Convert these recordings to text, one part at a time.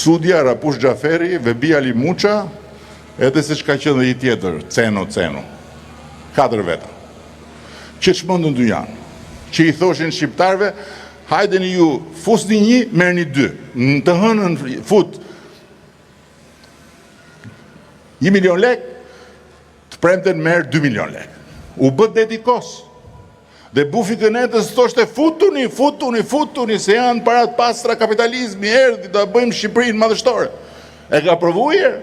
Sudja, Rapush Gjaferi, Vebi Ali Muqa, edhe se që ka qenë dhe i tjetër, Ceno. 4 veta. Që çmendën dy janë. Që i thoshin shqiptarve, hajdeni ju, fusni 1, merrni 2. Në të hënën fut 1 milion lek, të premten merr 2 milion lek. U bët deti kos. Dhe bufi Gënetës thoshte futuni, se janë parat pastra kapitalizmi, erdhi, do bëjmë Shqipërinë madhështore. E ka provuar?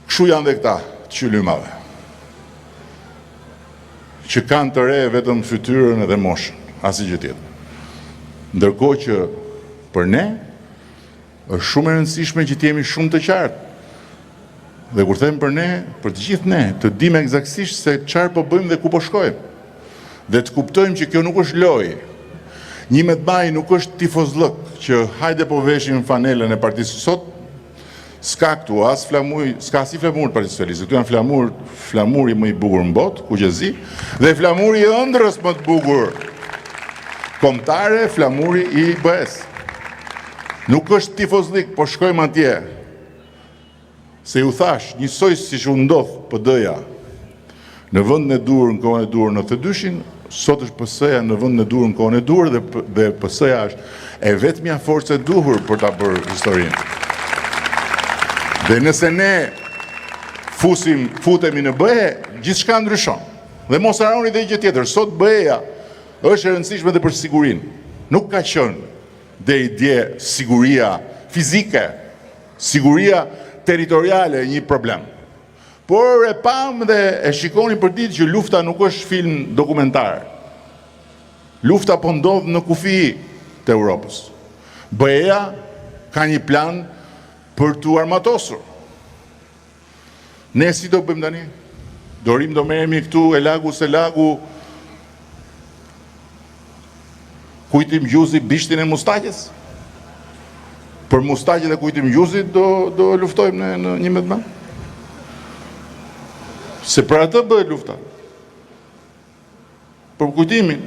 Kështu janë dhe këta, qylymave, që kanë të re vetëm fytyrën edhe moshën, asnjë gjë tjetër. Ndërkohë që për ne është shumë e rëndësishme që të jemi shumë të qartë. Dhe kur them për ne, për të gjithë ne, të dimë eksaktësisht se çfarë po bëjmë dhe ku po shkojmë. Dhe të kuptojmë që kjo nuk është lojë. 11 maj nuk është tifozllëk që hajde po veshim fanelën e partisë sot. S'ka këtu as flamuj, s'ka si flamur të Partisë Socialiste. Këtu janë flamuri më i bukur në botë, kuqezi, dhe flamuri i ëndrrës më të bukur kombëtare, flamuri i BE-s. Nuk është tifozlik, po shkojmë atje. Se ju thash, njësoj si që ndodh PD-ja në vëndin e dur në kohën e dur në T2-shin, sot është PS-ja në vëndin e dur në kohën e dur dhe PS-ja është e vetmja forcë e duhur për ta bërë historinë. Dhe nëse ne futemi në BE, gjithçka ndryshon. Dhe mos harroni dhe gjë tjetër, sot BE-ja është e rëndësishme dhe për sigurinë. Nuk ka qenë deri dje siguria fizike, siguria territoriale një problem. Por e pam dhe e shikoni për ditë që lufta nuk është film dokumentar. Lufta po ndodh në kufi të Europës. BE-ja ka një plan për të armatosur. Ne si do bëjmë tani? Do merremi këtu e lagu, kujtim gjuzi bishtin e Mustaqes? Për Mustaqet e kujtim gjuzit do luftojmë në 11 maj? Se për atë bëhet lufta. Për kujtimin.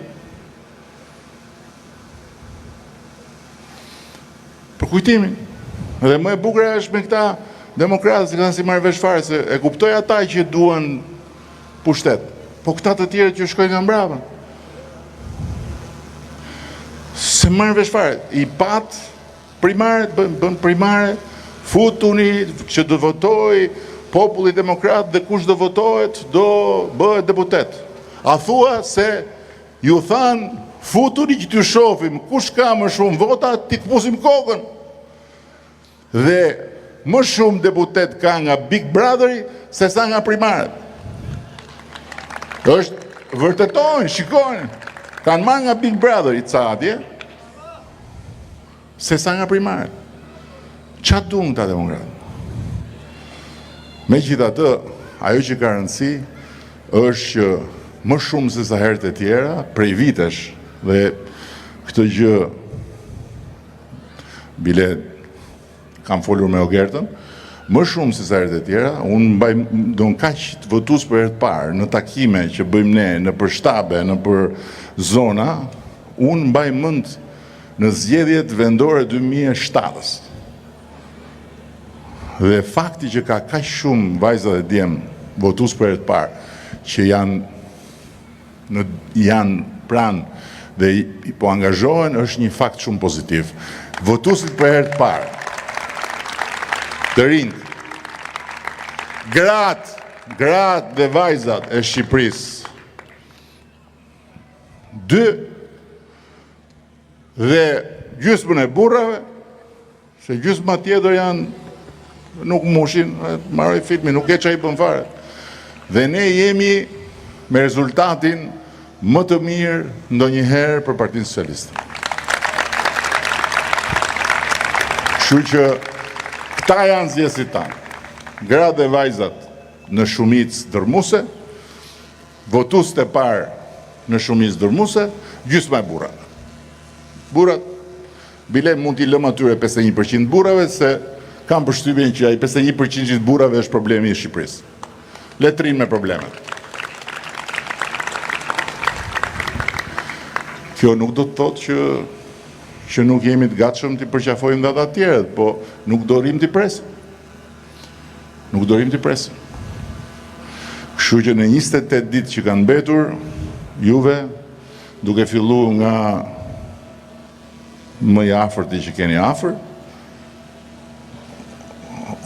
Për kujtimin. Dhe më e bukur është me këta demokratë, se kanë si marrë vesh fare, se e kuptoj ata që duan pushtet. Po këta të tjerë që shkojnë nga mbrapa. Se marrë vesh fare, i pat primare, bën primare, futuni që do votoj populli demokrat dhe kush do votohet do bëhet deputet. A thua se ju than futuni që t'ju shohim kush ka më shumë vota, t'i kpusim kokën. Dhe më shumë deputet ka nga Big Brotheri se sa nga primarët. Është vërtetojnë, shikojnë, kanë marrë nga Big Brotheri ca atje, se sa nga primarët. Qa duan këta demokratë? Megjithatë, ajo që ka rëndësi është që më shumë se sa herët e tjera, prej vitesh, dhe këtë gjë bile kam folur me Ogertën, më shumë se sa herët e tjera, unë do në kaq të votues për herë të parë, në takime që bëjmë ne, në për shtabe, në për zona, unë mbaj mend në zgjedhjet vendore 2007-ës. Dhe fakti që ka kaq shumë vajza dhe djem votues për herë të parë, që janë pranë dhe po angazhohen, është një fakt shumë pozitiv. Votuesit për herë të parë, të rinjt, gratë dhe vajzat e Shqipërisë, 2 dhe gjysmën e burrave, se gjysma tjetër janë nuk mushin, marrë filmi, nuk e çaj bën fare. Dhe ne jemi me rezultatin më të mirë ndonjëherë për Partinë Socialiste. Kështu që këta janë zgjedhësit tanë. Gratë dhe vajzat në shumicë dërmuese, votuesit e parë në shumicë dërmuese, gjysma e burrave. Burrat, bile mund t'i lëmë atyre 51% burrave, se kam përshtypjen që ai 51% burrave është problemi i Shqipërisë. Letrin me problemet. Kjo nuk do të thotë që nuk jemi të gatshëm të përqafojmë dhe ata tjerët, po nuk do rrim të presim. Nuk do rrim të presim. Kështu që në 28 ditë që kanë mbetur, juve, duke fillu nga më i afërti që keni afër,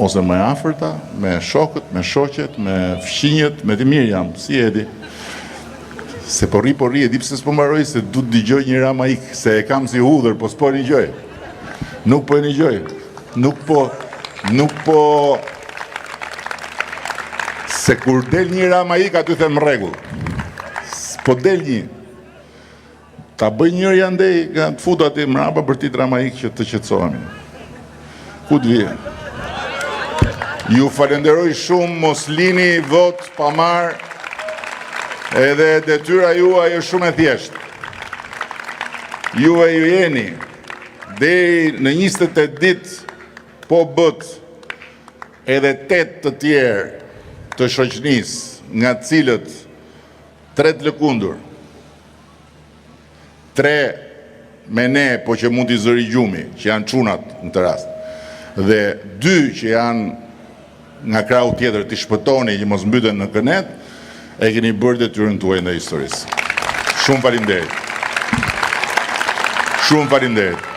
ose më e afërta, me shokët, me shoqet, me fëqinjët, me të mirë jam, si edi. Se po rri, e di pse s'po mbaroj, se du të dëgjoj një Rama Ik, se e kam si hudhër, po s'po një gjoj. Nuk po një gjoj. Nuk po... Se kur del një Rama Ik, aty them rregull. Po del një. Ta bëj njërë andej, të futu aty mrapa për ti Rama Ik që të qetësohemi. Ku të vje? Ju falenderoj shumë, mos lini vot pa marë, edhe detyra juaj është shumë e thjeshtë. Juve ju jeni, deri në 28 ditë po bët edhe 8 të tjerë të shoqënisë, nga cilët 3 të lëkundur, 3 me ne, po që mund t'i zëri gjumi, që janë çunat në të rast, dhe 2 që janë nga krau tjetër t'i shpëtoni që mos mbyten në kënet, e keni bërë detyrën tuaj në historisë. Shumë faleminderit. Shumë faleminderit.